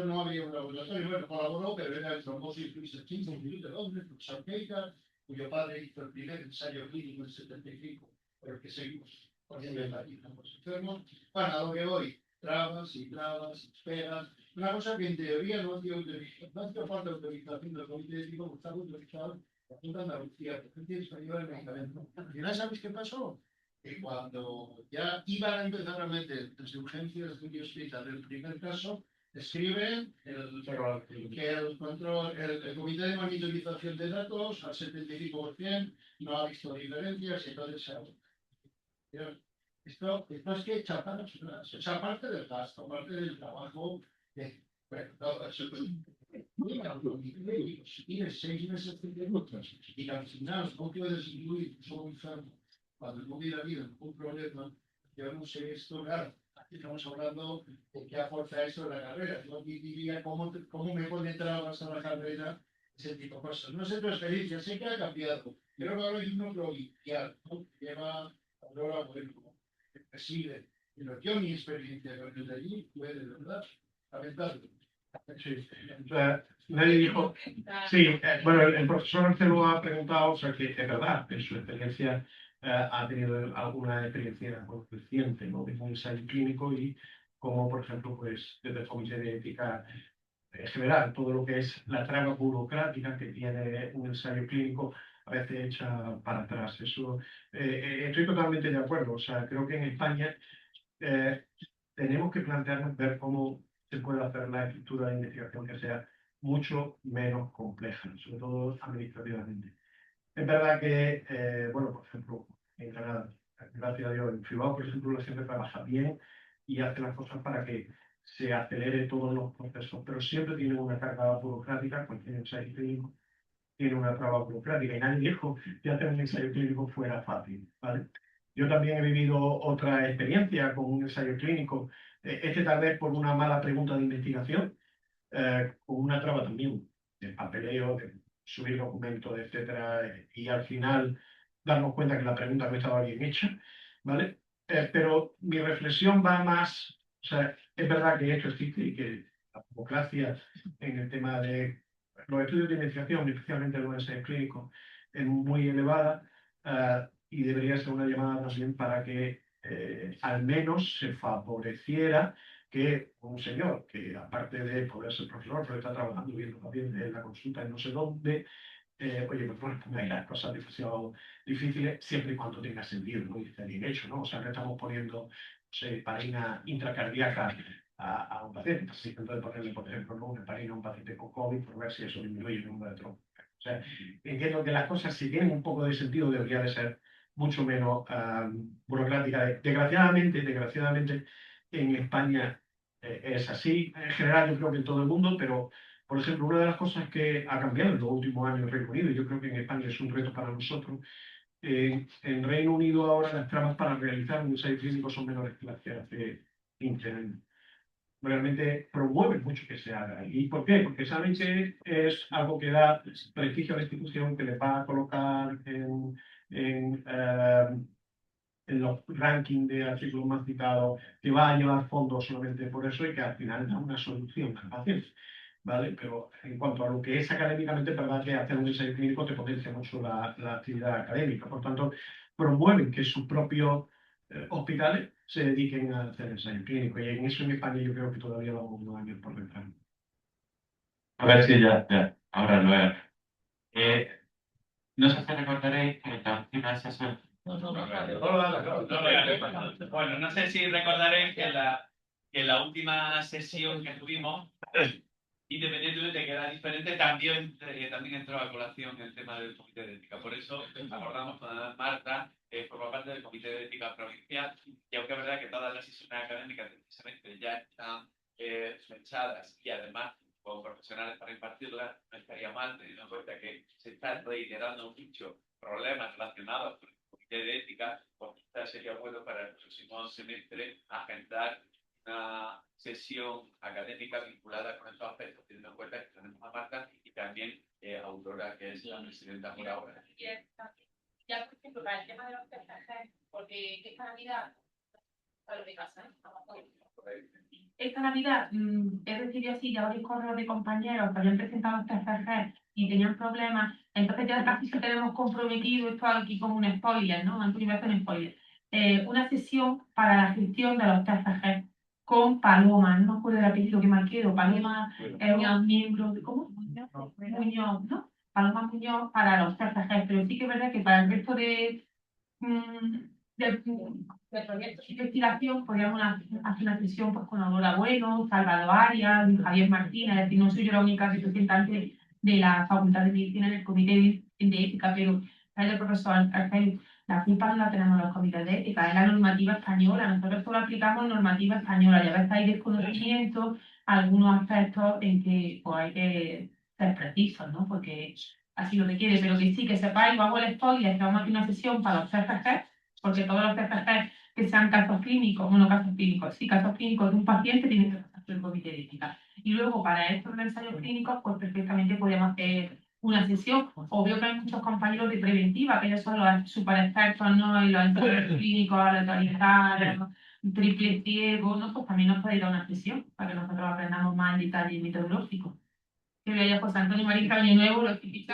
no había un laboratorio, bueno, colaboró, pero era el trombosis Research Institute de Londres, profesor Keita, cuyo padre hizo el primer ensayo clínico en 75, por el que seguimos poniendo en la vida a los enfermos. Bueno, a lo que voy, trabas, esperas. Una cosa que en teoría no hace falta autorización del comité ético, porque está autorizado la Junta de Andalucía, porque tiene que llevar el medicamento. Al final, ¿sabéis qué pasó? Que cuando ya iban a empezar a meter desde urgencias de un hospital el primer caso, escriben que el comité de monitorización de datos al 75% no ha visto diferencias y entonces esto es que esa parte del gasto, parte del trabajo, bueno, todo eso. Si tienes 6 meses de minutos y al final no puedes incluir solo enfermo, cuando no hubiera habido ningún problema, yo no sé esto, claro, aquí estamos hablando de qué aporta esto en la carrera. Yo aquí diría cómo me pone trabas a la carrera, ese tipo de cosas. No sé tu experiencia, sé que ha cambiado. Creo que ahora hay uno provincial, ¿no? Que lleva Aurora Bueno, que preside. Pero yo mi experiencia desde allí fue de verdad lamentable. Sí. O sea, nadie dijo. Sí, bueno, el profesor Arcelo ha preguntado, o sea, que es verdad, en su experiencia ha tenido alguna experiencia reciente, ¿no? De un ensayo clínico y como, por ejemplo, pues desde el Comité de Ética en general, todo lo que es la trama burocrática que tiene un ensayo clínico a veces echa para atrás. Eso estoy totalmente de acuerdo. O sea, creo que en España eh, tenemos que plantearnos ver cómo se puede hacer la estructura de investigación que sea mucho menos compleja, sobre todo administrativamente. Es verdad que, bueno, por ejemplo, en Granada, gracias a Dios, en Bilbao, por ejemplo, la gente trabaja bien y hace las cosas para que se acelere todos los procesos, pero siempre tiene una carga burocrática, cualquier ensayo clínico tiene una traba burocrática y nadie dijo que hacer un ensayo clínico fuera fácil, ¿vale? Yo también he vivido otra experiencia con un ensayo clínico, este tal vez por una mala pregunta de investigación, con una traba también de papeleo, de subir documentos, etcétera, y al final darnos cuenta que la pregunta no estaba bien hecha, ¿vale? Pero mi reflexión va más, o sea, es verdad que esto existe y que la burocracia en el tema de los estudios de investigación, especialmente los ensayos clínicos, es muy elevada y debería ser una llamada también para que al menos se favoreciera que un señor que, aparte de poder ser profesor, pero está trabajando viendo pacientes en la consulta en no sé dónde, oye, pues no les pongáis las cosas demasiado difíciles, siempre y cuando tenga sentido, ¿no? Y esté bien hecho, ¿no? O sea, que estamos poniendo, no sé, heparina intracardíaca a un paciente, estamos intentando ponerle, por ejemplo, ¿no? Una heparina a un paciente con COVID por ver si eso disminuye el número de trombos. O sea, entiendo que las cosas, si tienen un poco de sentido, debería de ser mucho menos burocrática. Desgraciadamente, en España es así. En general, yo creo que en todo el mundo, pero, por ejemplo, una de las cosas que ha cambiado en los últimos años en Reino Unido, y yo creo que en España es un reto para nosotros, en Reino Unido ahora las trabas para realizar un ensayo clínico son menores que las que hace 15 años. Realmente promueven mucho que se haga. ¿Y por qué? Porque saben que es algo que da prestigio a la institución, que les va a colocar en los rankings de artículos más citados, que va a llevar fondos solamente por eso y que al final da una solución al paciente. ¿Vale? Pero en cuanto a lo que es académicamente, es verdad que hacer un ensayo clínico te potencia mucho la actividad académica. Por tanto, promueven que sus propios hospitales se dediquen a hacer ensayo clínico. Y en eso en España yo creo que todavía vamos unos años por detrás. A ver si ya, ahora lo veo. No sé si recordaréis que la última sesión. Bueno, no sé si recordaréis que la última sesión que tuvimos, independientemente de que era diferente, también entraba a colación el tema del Comité de Ética. Por eso acordamos con Marta, forma parte del Comité de Ética Provincial, y aunque es verdad que todas las sesiones académicas precisamente ya están fechadas y además como profesionales para impartirlas, no estaría mal teniendo en cuenta que se están reiterando muchos problemas relacionados con el Comité de Ética, pues quizás sería bueno para el próximo semestre agendar una sesión académica vinculada con estos aspectos, teniendo en cuenta que tenemos a Marta y también a Aurora, que es la presidenta por ahora. Ya, por ejemplo, para el tema de los TFG, porque esta Navidad, para lo que pasa, esta Navidad he recibido así ya varios correos de compañeros que habían presentado TFG y tenían problemas, entonces ya casi que tenemos comprometido esto aquí como un spoiler, ¿no? Antes iba a hacer un spoiler. Una sesión para la gestión de los TFG con Paloma, no me acuerdo del apellido que me quedo, Paloma es una miembro de, ¿cómo? Muñoz, ¿no? Paloma Muñoz para los TFG, pero sí que es verdad que para el resto de proyectos de investigación podríamos hacer una sesión pues, con Aurora Bueno, Salvador Arias, Javier Martínez, es decir, no soy yo la única representante de la Facultad de Medicina en el Comité de Ética, pero el profesor Arcel, la culpa no la tenemos los comités de ética, es la normativa española, nosotros solo aplicamos normativa española, ya ves, hay desconocimiento, algunos aspectos en que pues, hay que ser precisos, ¿no? Porque así lo requiere, pero que sí, que sepáis, yo hago el spoiler, que vamos a hacer una sesión para los CFG, porque todos los CFG que sean casos clínicos, bueno, casos clínicos, sí, casos clínicos de un paciente tienen que pasar por el comité de ética. Y luego, para estos ensayos clínicos, pues perfectamente podemos hacer una sesión. O veo que hay muchos compañeros de preventiva, que ellos son los super expertos, ¿no? Y los ensayos clínicos, aleatoriedad, triple ciego, ¿no? Pues también nos puede dar una sesión para que nosotros aprendamos más en detalle metodológico. Que vaya José Antonio Marín Año Nuevo, lo típico.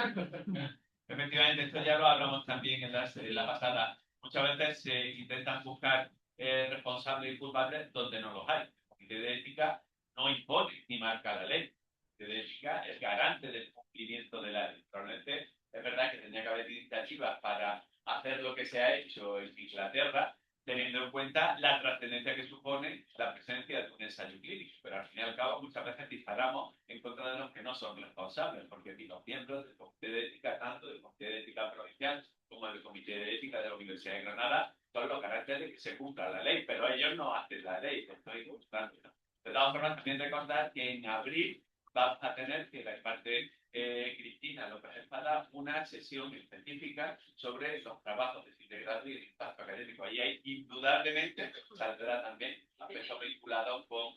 Efectivamente, esto ya lo hablamos también en la pasada. Muchas veces se intentan buscar responsables y culpables donde no los hay. El Comité de Ética no impone ni marca la ley. El Comité de Ética es garante del cumplimiento de la ley. Probablemente es verdad que tendría que haber iniciativas para hacer lo que se ha hecho en Inglaterra, teniendo en cuenta la trascendencia que supone la presencia de un ensayo clínico. Pero al fin y al cabo muchas veces disparamos en contra de los que no son responsables, porque ni los miembros del Comité de Ética, tanto del Comité de Ética Provincial como del Comité de Ética de la Universidad de Granada, son los garantes de que se cumpla la ley, pero ellos no hacen la ley, lo estoy demostrando. De todas formas, también recordar que en abril vamos a tener que la parte Cristina López Espada una sesión específica sobre los trabajos de fin de grado y el impacto académico. Ahí hay indudablemente saldrá también aspectos vinculados con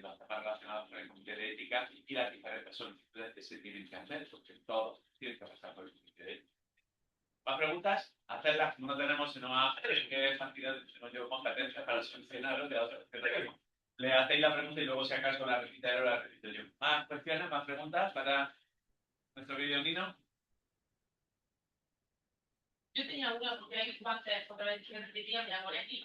los temas relacionados con el Comité de Ética y las diferentes solicitudes que se tienen que hacer, porque todos tienen que pasar por el Comité de Ética. ¿Más preguntas? Hacerlas, como no tenemos, sino a qué cantidad, si no llevo competencia para solucionarlo de otras que tenemos. Le hacéis la pregunta y luego si acaso la repitaré o la repito yo. ¿Más cuestiones, más preguntas para nuestro querido Nino? Yo tenía una, porque hay que hacer otra vez que repetía, me hago aquí.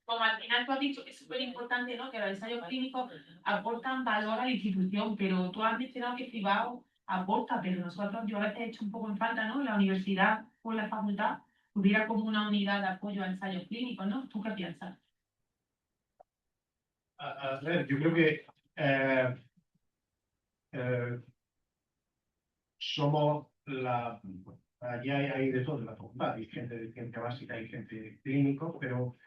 Como al final tú has dicho que es súper importante, ¿no? Que los ensayos clínicos aportan valor a la institución, pero tú has mencionado que privado aporta, pero nosotros, yo a veces he hecho un poco en falta, ¿no? La universidad o la facultad hubiera como una unidad de apoyo a ensayos clínicos, ¿no? ¿Tú qué piensas? A ver, yo creo que somos allí hay de todo en la facultad, hay gente de ciencia básica, hay gente clínico, pero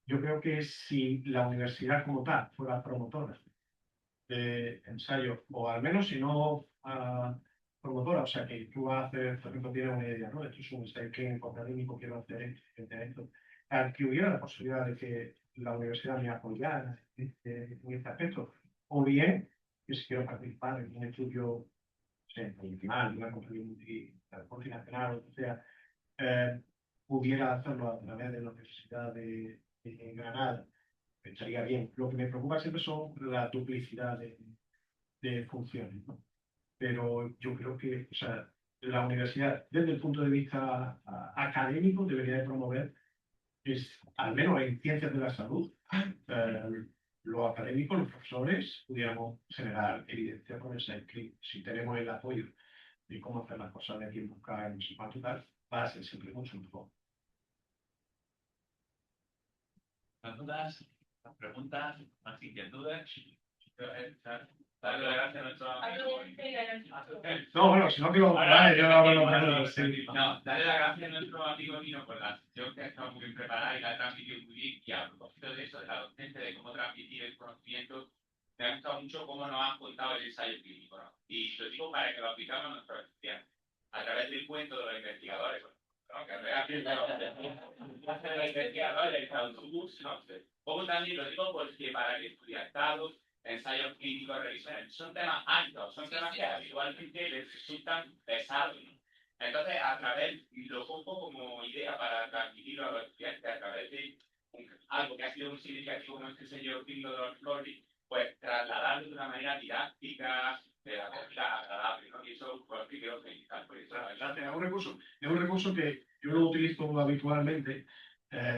yo creo que si la universidad como tal fuera promotora de ensayo, o al menos si no promotora, o sea que tú vas a hacer, por ejemplo, tienes una idea, ¿no? Esto es un ensayo clínico académico, quiero hacer esto, que hubiera la posibilidad de que la universidad me apoyara en este aspecto, o bien que si quiero participar en un estudio internacional, una compañía multinacional, o sea, pudiera hacerlo a través de la Universidad de Granada, estaría bien. Lo que me preocupa siempre son la duplicidad de funciones, ¿no? Pero yo creo que, o sea, la universidad, desde el punto de vista académico, debería de promover, al menos en ciencias de la salud, los académicos, los profesores, pudiéramos generar evidencia con ese clic. Si tenemos el apoyo de cómo hacer las cosas de aquí en buscar en su tal, va a ser siempre mucho mejor. ¿Más dudas? ¿Más preguntas? ¿Más inquietudes? Darle las gracias a nuestro amigo. No, bueno, si no quiero hablar, yo hablo más. No, darle las gracias a nuestro amigo Nino por la sesión que ha estado muy bien preparada y la ha transmitido muy bien. Y a propósito de eso, de la docencia, de cómo transmitir el conocimiento, me ha gustado mucho cómo nos han contado el ensayo clínico, ¿no? Y lo digo para que lo aplicamos a nuestros estudiantes, a través del cuento de los investigadores. ¿No? Que realmente los investigadores están autobús, ¿no? Como también lo digo porque para el estudiantado, ensayos clínicos, revisiones, son temas altos, son temas que habitualmente les resultan pesados, ¿no? Entonces, a través, y lo pongo como idea para transmitirlo a los estudiantes, a través de algo que ha sido muy significativo como este ensayo clínico de los Lorry, pues trasladarlo de una manera didáctica, pedagógica, agradable, ¿no? Y eso, pues, que quiero felicitar por eso. Es un recurso que yo lo utilizo habitualmente,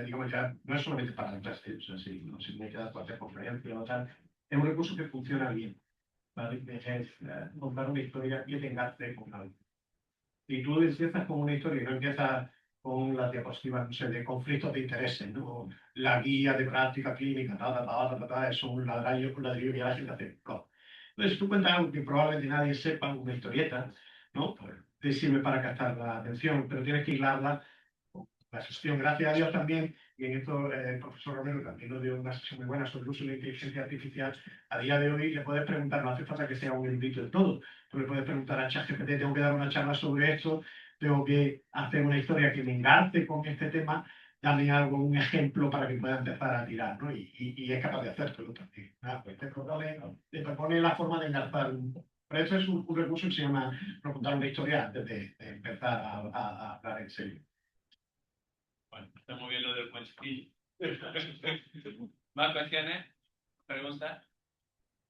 digamos, ya no es solamente para la clase, o sea, si no se me queda cualquier conferencia o tal, es un recurso que funciona bien, ¿vale? Es contar una historia que te enganche con algo. Y tú empiezas con una historia y no empiezas con las diapositivas, no sé, de conflictos de intereses, ¿no? La guía de práctica clínica, es un ladrillo que la gente hace. No. Entonces, si tú cuentas algo que probablemente nadie sepa, una historieta, ¿no? Pues te sirve para captar la atención, pero tienes que hilarla con la sesión. Gracias a Dios también, y en esto el profesor Romero también nos dio una sesión muy buena sobre el uso de la inteligencia artificial. A día de hoy le puedes preguntar, no hace falta que sea un erudito de todo. Tú le puedes preguntar a ChatGPT, tengo que dar una charla sobre esto, tengo que hacer una historia que me engarce con este tema, dame algo, un ejemplo para que pueda empezar a tirar, ¿no? Y es capaz de hacerlo también. Pues te propone la forma de engarzar. Pero eso es un recurso que se llama no contar una historia antes de empezar a hablar en serio. Bueno, está muy bien lo del cuentillo. ¿Más cuestiones? ¿Preguntas?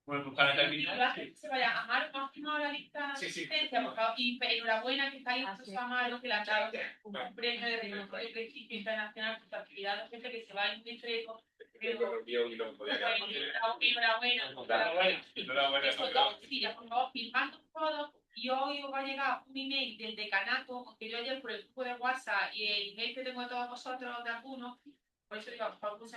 Bueno, pues para terminar. Se vaya a Amaro, más firmado la lista de asistencia, por favor, y enhorabuena que está ahí a Amaro, que le han dado un premio de reconocimiento de prestigio internacional por su actividad docente, que se va en un entrego. Enhorabuena. Eso todo, sí, por favor, firmando todo. Y hoy os va a llegar un email del decanato, que yo ayer por el grupo de WhatsApp y el email que tengo de todos vosotros, de algunos, por eso digo, por favor,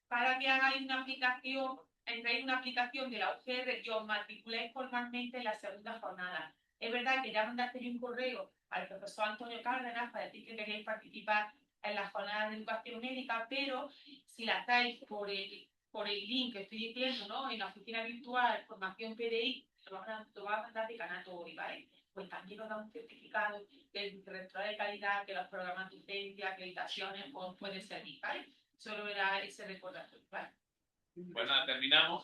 para que hagáis una aplicación, entréis una aplicación de la UGR y os matriculéis formalmente en la segunda jornada. Es verdad que ya mandaste un correo al profesor Antonio Cárdenas para decir que queréis participar en las jornadas de educación médica, pero si la estáis por el link que estoy diciendo, ¿no? En la oficina virtual, formación PDI, lo va a mandar decanato hoy, ¿vale? Pues también nos da un certificado del director de calidad, que los programas de docencia, acreditaciones, pues puede servir, ¿vale? Solo era ese recordatorio, ¿vale? Bueno, terminamos.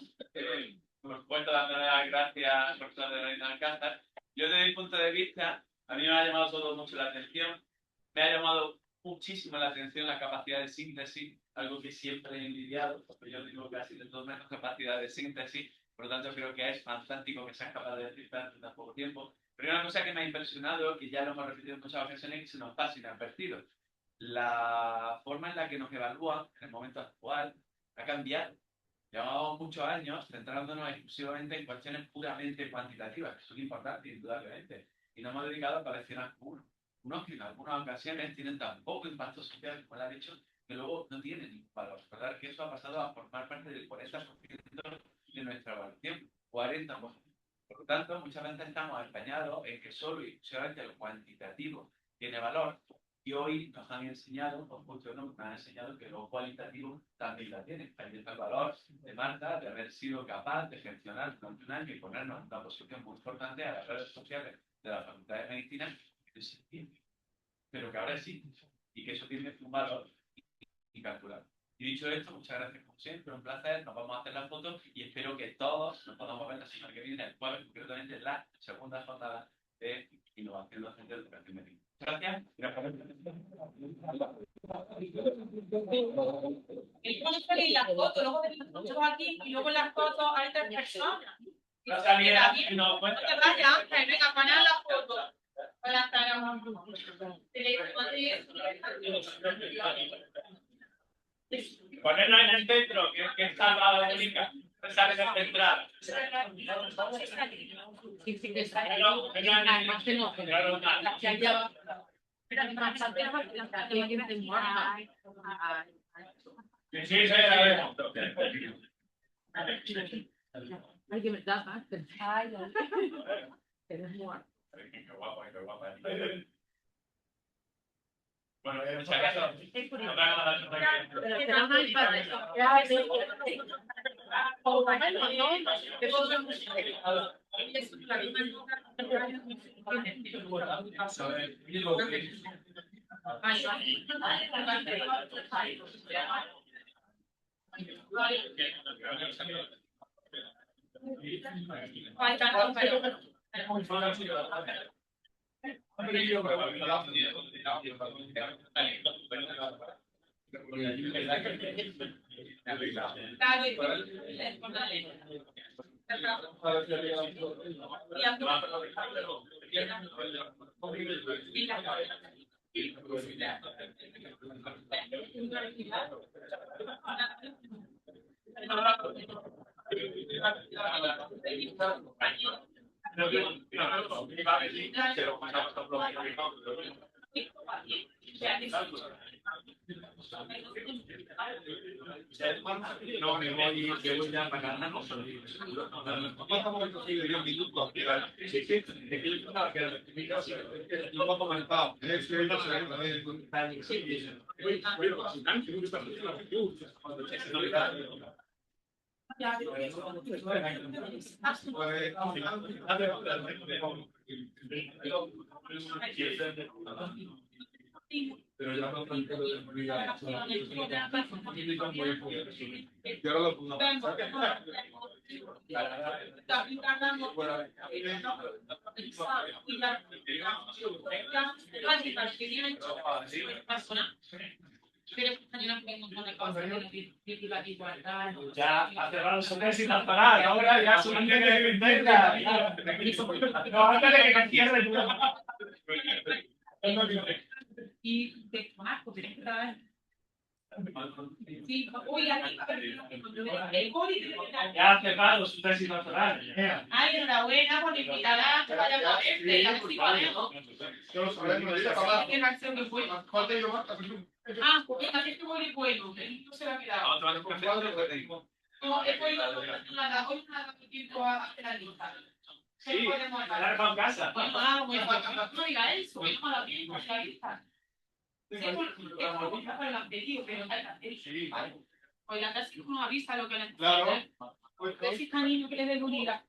Por supuesto, dándole las gracias al profesor de Reina Alcázar. Yo, desde mi punto de vista, a mí me ha llamado todo mucho la atención. Me ha llamado muchísimo la atención la capacidad de síntesis, algo que siempre he envidiado, porque yo tengo casi de todo menos capacidad de síntesis. Por lo tanto, creo que es fantástico que seas capaz de decir tanto en tan poco tiempo. Pero una cosa que me ha impresionado, que ya lo hemos repetido en muchas ocasiones, que se nos pasa inadvertido. La forma en la que nos evalúan en el momento actual ha cambiado. Llevamos muchos años centrándonos exclusivamente en cuestiones puramente cuantitativas, que son importantes, indudablemente, y nos hemos dedicado a coleccionar unos que en algunas ocasiones tienen tan poco impacto social, como le ha dicho, que luego no tienen ningún valor. Recordar que eso ha pasado a formar parte del 40% de nuestra evaluación, 40%. Por lo tanto, muchas veces estamos empeñados en que solo y exclusivamente lo cuantitativo tiene valor, y hoy nos han enseñado, o muchos nos han enseñado, que lo cualitativo también la tiene. Ahí está el valor de Marta, de haber sido capaz de gestionar durante un año y ponernos en una posición muy importante a las redes sociales de la Facultad de Medicina, que no existía, pero que ahora existe, y que eso tiene un valor incalculable. Y dicho esto, muchas gracias como siempre, un placer, nos vamos a hacer las fotos y espero que todos nos podamos ver la semana que viene, el jueves, concretamente en la segunda jornada de innovación docente de educación médica. Gracias. El póster y las fotos, luego tenemos nosotros aquí y luego las fotos hay 3 personas. No saliera, no, no te vayas, Ángel, venga, poner la foto. Hola, ponerla en el centro, que está la única. Sale de central. Sí, hay que verdad, ay, eres muerto. Qué guapa. Bueno, muchas gracias. No, me voy ya para ganar los sonidos. ¿Cómo consigo yo un minuto? Sí, es que yo pensaba que no lo he comentado. Pero ya no tanto de movilidad. Yo ahora lo pongo. Pero yo no tengo una cosa de la igualdad. Ya ha cerrado su tesis al parar, ahora ya su antes de que venga. No, antes de que cierre tú. Y de Marco, directa. Sí, oiga, el COVID. Ya ha cerrado su tesis doctoral. Ay, enhorabuena por invitarla a que vaya a verte. Ya sí podemos. ¿Qué reacción que fue? Ah, porque también estuvo el vuelo, no se va a quedar. Vamos a tomar un café, después te digo. No, hoy no ha dado tiempo a hacer la lista. Sí, la ha dejado en casa. No diga eso, que no me la tiempo a hacer la lista. Sí, porque la han pedido, pero Sí. oiga, casi uno avisa lo que le Claro. ese camino que le debe unir a